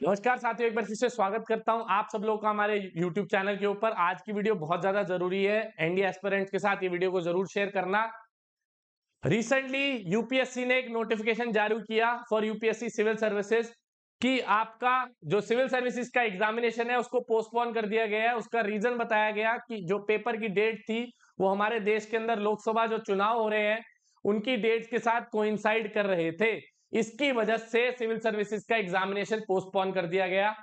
नमस्कार साथियों, एक बार फिर से स्वागत करता हूं आप सब लोगों का हमारे YouTube चैनल के ऊपर। आज की वीडियो बहुत ज्यादा जरूरी है। एनडीए एस्पिरेंट्स के साथ ये वीडियो को जरूर शेयर करना। रिसेंटली यूपीएससी ने एक नोटिफिकेशन जारी किया फॉर यूपीएससी सिविल सर्विसेज कि आपका जो सिविल सर्विसेज का एग्जामिनेशन है उसको पोस्टपोन कर दिया गया है। उसका रीजन बताया गया कि जो पेपर की डेट थी वो हमारे देश के अंदर लोकसभा जो चुनाव हो रहे हैं उनकी डेट के साथ कोइंसाइड कर रहे थे। इसकी वजह से सिविल सर्विसेज का एग्जामिनेशन पोस्टपोन कर दिया गया।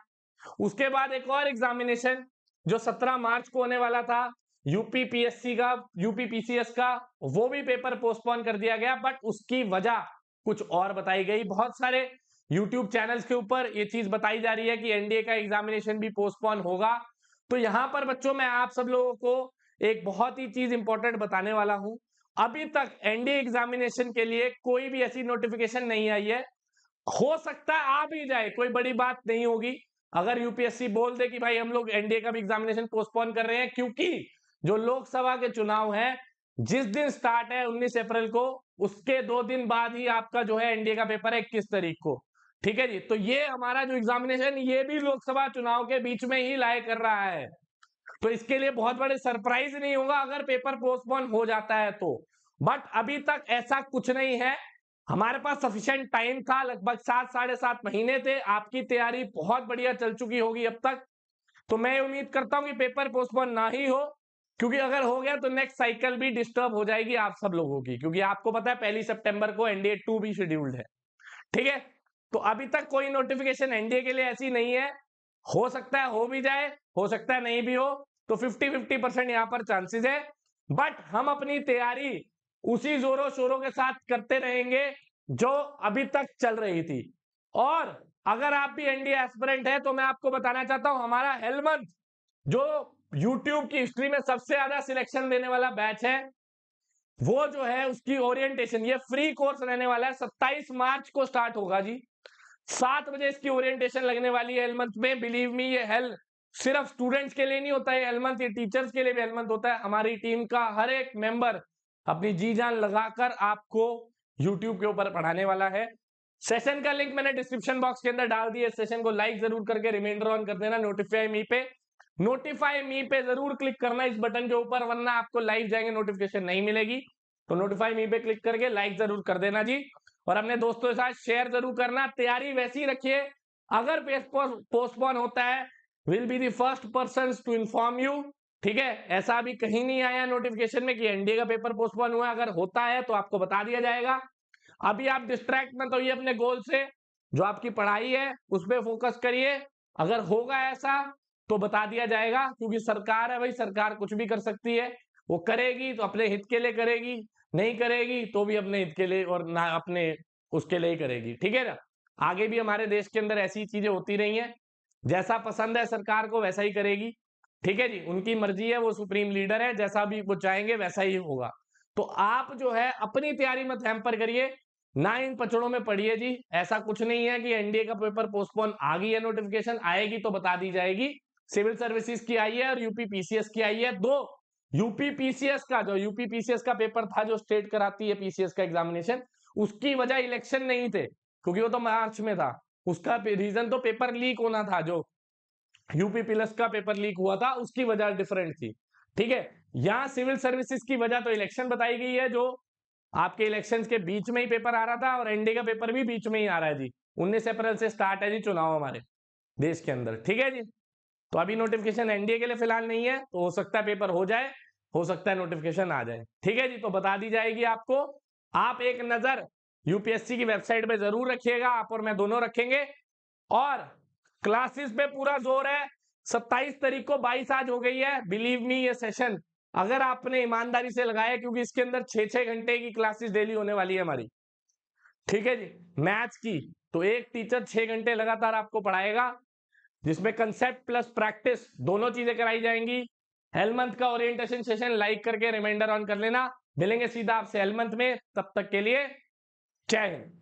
उसके बाद एक और एग्जामिनेशन जो 17 मार्च को होने वाला था यूपीपीएससी का, यूपीपीसीएस का, वो भी पेपर पोस्टपोन कर दिया गया। बट उसकी वजह कुछ और बताई गई। बहुत सारे यूट्यूब चैनल्स के ऊपर ये चीज बताई जा रही है कि एनडीए का एग्जामिनेशन भी पोस्टपोन होगा। तो यहां पर बच्चों मैं आप सब लोगों को एक बहुत ही चीज इंपॉर्टेंट बताने वाला हूं। अभी तक एनडीए एग्जामिनेशन के लिए कोई भी ऐसी नोटिफिकेशन नहीं आई है। हो सकता है आ भी जाए, कोई बड़ी बात नहीं होगी अगर यूपीएससी बोल दे कि भाई हम लोग एनडीए का भी एग्जामिनेशन पोस्टपोन कर रहे हैं, क्योंकि जो लोकसभा के चुनाव है जिस दिन स्टार्ट है 19 अप्रैल को, उसके 2 दिन बाद ही आपका जो है एनडीए का पेपर है 21 तारीख को। ठीक है जी, तो ये हमारा जो एग्जामिनेशन ये भी लोकसभा चुनाव के बीच में ही लाए कर रहा है। तो इसके लिए बहुत बड़े सरप्राइज नहीं होगा अगर पेपर पोस्टपोन हो जाता है तो। बट अभी तक ऐसा कुछ नहीं है। हमारे पास सफिशिएंट टाइम था, लगभग 7 साढ़े 7 महीने थे। आपकी तैयारी बहुत बढ़िया चल चुकी होगी अब तक। तो मैं उम्मीद करता हूं कि पेपर पोस्टपोन ना ही हो, क्योंकि अगर हो गया तो नेक्स्ट साइकिल भी डिस्टर्ब हो जाएगी आप सब लोगों की, क्योंकि आपको पता है 1 सितंबर को एनडीए 2 भी शेड्यूल्ड है। ठीक है, तो अभी तक कोई नोटिफिकेशन एनडीए के लिए ऐसी नहीं है। हो सकता है हो भी जाए, हो सकता है नहीं भी हो। तो 50-50% यहां पर चांसेस है। बट हम अपनी तैयारी उसी जोरों शोरों के साथ करते रहेंगे जो अभी तक चल रही थी। और अगर आप भी एनडीए एस्पिरेंट है तो मैं आपको बताना चाहता हूं हमारा हेलमंथ जो यूट्यूब की हिस्ट्री में सबसे ज्यादा सिलेक्शन देने वाला बैच है, वो जो है उसकी ओरिएंटेशन ये फ्री कोर्स रहने वाला है। 27 मार्च को स्टार्ट होगा जी। 7 बजे इसकी ओरिएंटेशन लगने वाली है हेलमंथ में। बिलीव मी, ये हेल सिर्फ स्टूडेंट्स के लिए नहीं होता है हेलमंथ, ये टीचर्स के लिए भी हेलमंथ होता है। हमारी टीम का हर एक मेंबर अपनी जी जान लगाकर आपको यूट्यूब के ऊपर पढ़ाने वाला है। सेशन का लिंक मैंने डिस्क्रिप्शन बॉक्स के अंदर डाल दिया। सेशन को लाइक जरूर करके रिमाइंडर ऑन कर देना। नोटिफाई मी पे जरूर क्लिक करना इस बटन के ऊपर, वरना आपको लाइव जाएंगे नोटिफिकेशन नहीं मिलेगी। तो नोटिफाई मी पे क्लिक करके लाइक जरूर कर देना जी। और अपने दोस्तों के साथ शेयर जरूर करना। तैयारी वैसी ही रखिए। अगर पेपर पोस्टपोन होता है will be the first person to inform you. ठीक है, ऐसा अभी कहीं नहीं आया नोटिफिकेशन में कि एनडीए का पेपर पोस्टपोन हुआ। अगर होता है तो आपको बता दिया जाएगा। अभी आप डिस्ट्रैक्ट मत होइए अपने गोल से। जो आपकी पढ़ाई है उस पर फोकस करिए। अगर होगा ऐसा तो बता दिया जाएगा, क्योंकि सरकार है भाई, सरकार कुछ भी कर सकती है। वो करेगी तो अपने हित के लिए करेगी, नहीं करेगी तो भी अपने हित के लिए और ना अपने उसके लिए ही करेगी। ठीक है ना। आगे भी हमारे देश के अंदर ऐसी चीजें होती रही हैं। जैसा पसंद है सरकार को वैसा ही करेगी। ठीक है जी, उनकी मर्जी है, वो सुप्रीम लीडर है, जैसा भी वो चाहेंगे वैसा ही होगा। तो आप जो है अपनी तैयारी मत हैम्पर करिए, ना इन पचड़ों में पड़िए जी। ऐसा कुछ नहीं है कि एनडीए का पेपर पोस्टपोन आ गई है, नोटिफिकेशन आएगी तो बता दी जाएगी। सिविल सर्विसेज की आई है और यूपीपीसीएस की आई है। दो यूपीपीसीएस का, जो यूपीपीसीएस का पेपर था जो स्टेट कराती है पीसीएस का एग्जामिनेशन, उसकी वजह इलेक्शन नहीं थे, क्योंकि वो तो मार्च में था। उसका रीजन तो पेपर लीक होना था। जो यूपी प्लस का पेपर लीक हुआ था उसकी वजह डिफरेंट थी। ठीक है, यहां सिविल सर्विसेज की वजह तो इलेक्शन बताई गई है, जो आपके इलेक्शन के बीच में ही पेपर आ रहा था और एनडीए का पेपर भी बीच में ही आ रहा है जी। 19 अप्रैल से स्टार्ट है जी चुनाव हमारे देश के अंदर। ठीक है जी, तो अभी नोटिफिकेशन एनडीए के लिए फिलहाल नहीं है, तो हो सकता है पेपर हो जाए, हो सकता है नोटिफिकेशन आ जाए। ठीक है जी, तो बता दी जाएगी आपको। आप एक नजर यूपीएससी की वेबसाइट पे जरूर रखिएगा, आप और मैं दोनों रखेंगे। और क्लासेस पे पूरा जोर है। 27 तारीख को 22 आज हो गई है। बिलीव मी, ये सेशन अगर आपने ईमानदारी से लगाया, क्योंकि इसके अंदर 6-6 घंटे की क्लासेस डेली होने वाली है हमारी। ठीक है जी, मैथ्स की तो एक टीचर 6 घंटे लगातार आपको पढ़ाएगा, जिसमें कंसेप्ट प्लस प्रैक्टिस दोनों चीजें कराई जाएंगी। हेलमंथ का ओरिएंटेशन सेशन लाइक करके रिमाइंडर ऑन कर लेना। मिलेंगे सीधा आपसे हेलमंथ में, तब तक के लिए जय हिंद।